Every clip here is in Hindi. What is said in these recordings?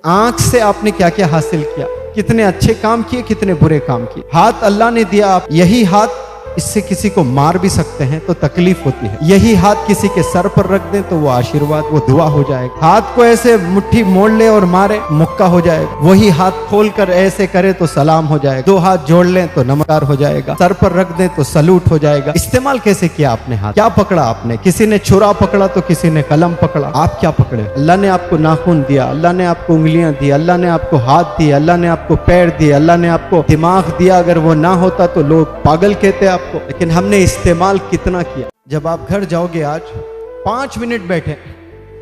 आंख से आपने क्या क्या हासिल किया, कितने अच्छे काम किए, कितने बुरे काम किए। हाथ अल्लाह ने दिया, आप यही हाथ इससे किसी को मार भी सकते हैं तो तकलीफ होती है। यही हाथ किसी के सर पर रख दें तो वो आशीर्वाद, वो दुआ हो जाएगा। हाथ को ऐसे मुट्ठी मोड़ ले और मारे, मुक्का हो जाएगा। वही हाथ खोल कर ऐसे करे तो सलाम हो जाएगा। दो हाथ जोड़ लें तो नमस्कार हो जाएगा। सर पर रख दें तो सलूट हो जाएगा। इस्तेमाल कैसे किया आपने हाथ, क्या पकड़ा आपने? किसी ने छुरा पकड़ा तो किसी ने कलम पकड़ा, आप क्या पकड़े? अल्लाह ने आपको नाखून दिया, अल्लाह ने आपको उंगलियां दी, अल्लाह ने आपको हाथ दिए, अल्लाह ने आपको पैर दिए, अल्लाह ने आपको दिमाग दिया। अगर वो ना होता तो लोग पागल कहते आपको, लेकिन हमने इस्तेमाल कितना किया। जब आप घर जाओगे, आज 5 मिनट बैठे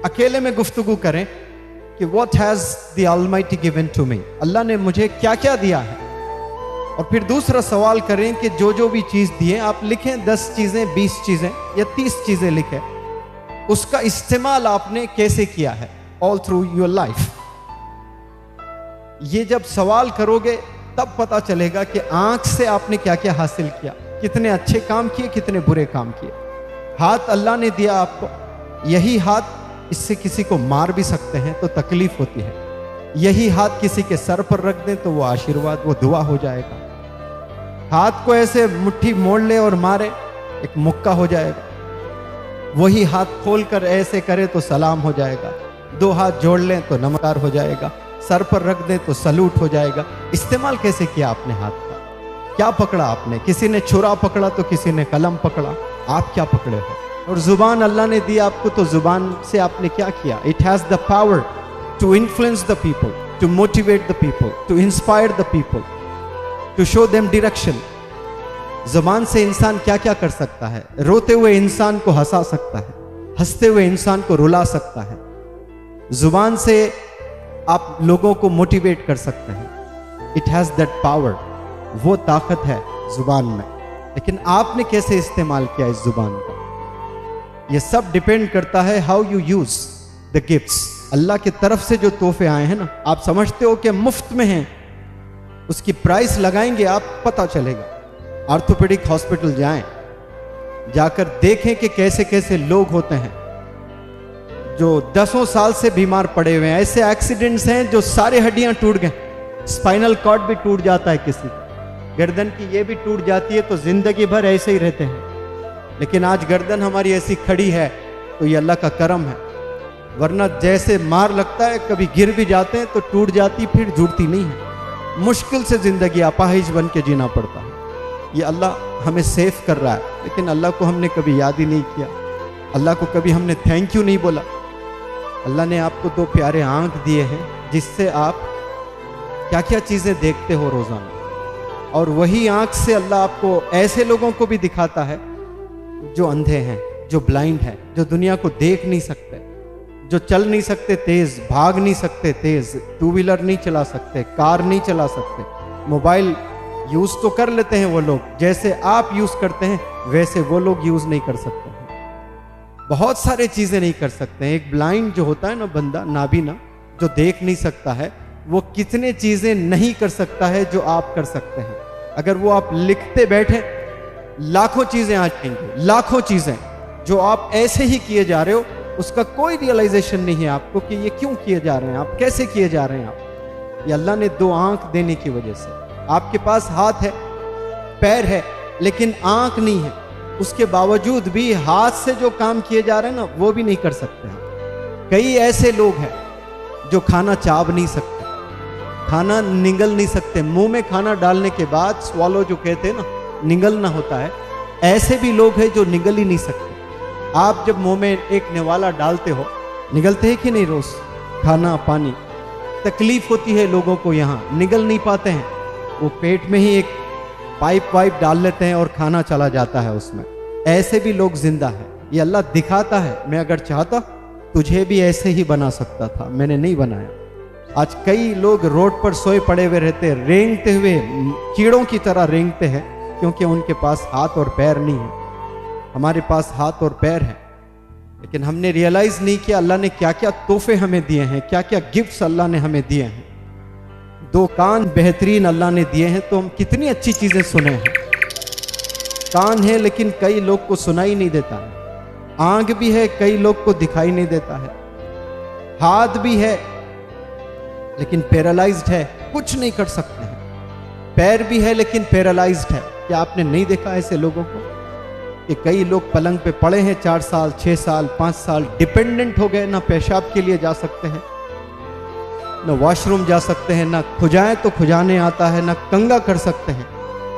अकेले में गुफ्तगू करें कि what has the almighty given to me, अल्लाह ने मुझे क्या क्या दिया है। और फिर दूसरा सवाल करें कि जो जो भी चीज दिए आप लिखें, 10 चीजें, 20 चीजें या 30 चीजें लिखें, उसका इस्तेमाल आपने कैसे किया है ऑल थ्रू योर लाइफ। ये जब सवाल करोगे तब पता चलेगा कि आंख से आपने क्या क्या हासिल किया, कितने अच्छे काम किए, कितने बुरे काम किए। हाथ अल्लाह ने दिया आपको, यही हाथ इससे किसी को मार भी सकते हैं तो तकलीफ होती है। यही हाथ किसी के सर पर रख दें तो वो आशीर्वाद, वो दुआ हो जाएगा। हाथ को ऐसे मुट्ठी मोड़ ले और मारे, एक मुक्का हो जाएगा। वही हाथ खोल कर ऐसे करे तो सलाम हो जाएगा। दो हाथ जोड़ लें तो नमस्कार हो जाएगा। सर पर रख दें तो सलूट हो जाएगा। इस्तेमाल कैसे किया आपने हाथ का, क्या पकड़ा आपने? किसी ने छुरा पकड़ा तो किसी ने कलम पकड़ा, आप क्या पकड़े हो? और जुबान अल्लाह ने दी आपको, तो जुबान से आपने क्या किया? It has the power to influence the people, to motivate the people, to inspire the people, to show them direction. जुबान से इंसान क्या क्या कर सकता है? रोते हुए इंसान को हंसा सकता है, हंसते हुए इंसान को रुला सकता है। जुबान से आप लोगों को मोटिवेट कर सकते हैं। इट हैज दैट पावर, वो ताकत है जुबान में। लेकिन आपने कैसे इस्तेमाल किया इस जुबान का, ये सब डिपेंड करता है how you use the gifts. अल्लाह की तरफ से जो तोहफे आए हैं ना, आप समझते हो कि मुफ्त में हैं, उसकी प्राइस लगाएंगे आप, पता चलेगा। ऑर्थोपेडिक हॉस्पिटल जाएं, जाकर देखें कि कैसे कैसे लोग होते हैं जो 10 साल से बीमार पड़े हुए हैं। ऐसे एक्सीडेंट्स हैं जो सारे हड्डियां टूट गए, स्पाइनल कॉर्ड भी टूट जाता है, किसी गर्दन की ये भी टूट जाती है, तो जिंदगी भर ऐसे ही रहते हैं। लेकिन आज गर्दन हमारी ऐसी खड़ी है तो ये अल्लाह का करम है, वरना जैसे मार लगता है, कभी गिर भी जाते हैं तो टूट जाती, फिर जुड़ती नहीं है। मुश्किल से जिंदगी अपाहिज बन के जीना पड़ता है। ये अल्लाह हमें सेफ कर रहा है, लेकिन अल्लाह को हमने कभी याद ही नहीं किया। अल्लाह को कभी हमने थैंक यू नहीं बोला। अल्लाह ने आपको 2 प्यारे आंख दिए हैं जिससे आप क्या क्या चीजें देखते हो रोजाना, और वही आंख से अल्लाह आपको ऐसे लोगों को भी दिखाता है जो अंधे हैं, जो ब्लाइंड हैं, जो दुनिया को देख नहीं सकते, जो चल नहीं सकते तेज, भाग नहीं सकते तेज, 2 व्हीलर नहीं चला सकते, कार नहीं चला सकते, मोबाइल यूज तो कर लेते हैं वो लोग, जैसे आप यूज करते हैं वैसे वो लोग यूज नहीं कर सकते हैं। बहुत सारे चीजें नहीं कर सकते हैं। एक ब्लाइंड जो होता है ना बंदा, नाबीना, जो देख नहीं सकता है, वो कितने चीजें नहीं कर सकता है जो आप कर सकते हैं। अगर वो आप लिखते बैठे, लाखों चीजें आ जाएंगी, लाखों चीजें जो आप ऐसे ही किए जा रहे हो, उसका कोई रियलाइजेशन नहीं है आपको कि ये क्यों किए जा रहे हैं, आप कैसे किए जा रहे हैं। आप ये अल्लाह ने 2 आंख देने की वजह से, आपके पास हाथ है, पैर है, लेकिन आंख नहीं है, उसके बावजूद भी हाथ से जो काम किए जा रहे हैं ना, वो भी नहीं कर सकते हैं। कई ऐसे लोग हैं जो खाना चाव नहीं सकते, खाना निगल नहीं सकते, मुंह में खाना डालने के बाद स्वालो जो कहते हैं ना, निगलना होता है, ऐसे भी लोग हैं जो निगल ही नहीं सकते। आप जब मुंह में एक निवाला डालते हो, निगलते हैं कि नहीं? रोज खाना पानी, तकलीफ होती है लोगों को, यहाँ निगल नहीं पाते हैं, वो पेट में ही एक पाइप वाइप डाल लेते हैं और खाना चला जाता है उसमें। ऐसे भी लोग जिंदा है। ये अल्लाह दिखाता है, मैं अगर चाहता तुझे भी ऐसे ही बना सकता था, मैंने नहीं बनाया। आज कई लोग रोड पर सोए पड़े हुए रहते, रेंगते हुए, कीड़ों की तरह रेंगते हैं, क्योंकि उनके पास हाथ और पैर नहीं है। हमारे पास हाथ और पैर है, लेकिन हमने रियलाइज नहीं किया अल्लाह ने क्या क्या तोहफे हमें दिए हैं, क्या क्या गिफ्ट्स अल्लाह ने हमें दिए हैं। 2 कान बेहतरीन अल्लाह ने दिए हैं, तो हम कितनी अच्छी चीजें सुने हैं। कान है लेकिन कई लोग को सुनाई नहीं देता है, आंख भी है, कई लोग को दिखाई नहीं देता है, हाथ भी है, लेकिन पैरालाइज्ड है, कुछ नहीं कर सकते हैं। पैर भी है लेकिन पैरालाइज्ड है। क्या आपने नहीं देखा ऐसे लोगों को कि कई लोग पलंग पे पड़े हैं 4 साल 6 साल 5 साल, डिपेंडेंट हो गए, ना पेशाब के लिए जा सकते हैं, ना वॉशरूम जा सकते हैं, ना खुजाएं तो खुजाने आता है, ना कंगा कर सकते हैं।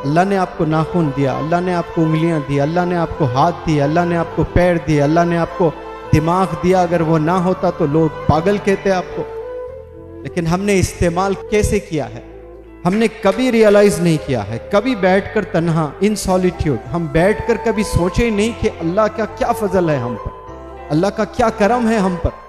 अल्लाह ने आपको नाखून दिया, अल्लाह ने आपको उंगलियां दी, अल्लाह ने आपको हाथ दिए, अल्लाह ने आपको पैर दिए, अल्लाह ने आपको दिमाग दिया। अगर वो ना होता तो लोग पागल कहते आपको। लेकिन हमने इस्तेमाल कैसे किया है, हमने कभी रियलाइज नहीं किया है। कभी बैठकर तन्हा इन सॉलिट्यूड हम बैठकर कभी सोचे नहीं कि अल्लाह का क्या फजल है हम पर, अल्लाह का क्या करम है हम पर।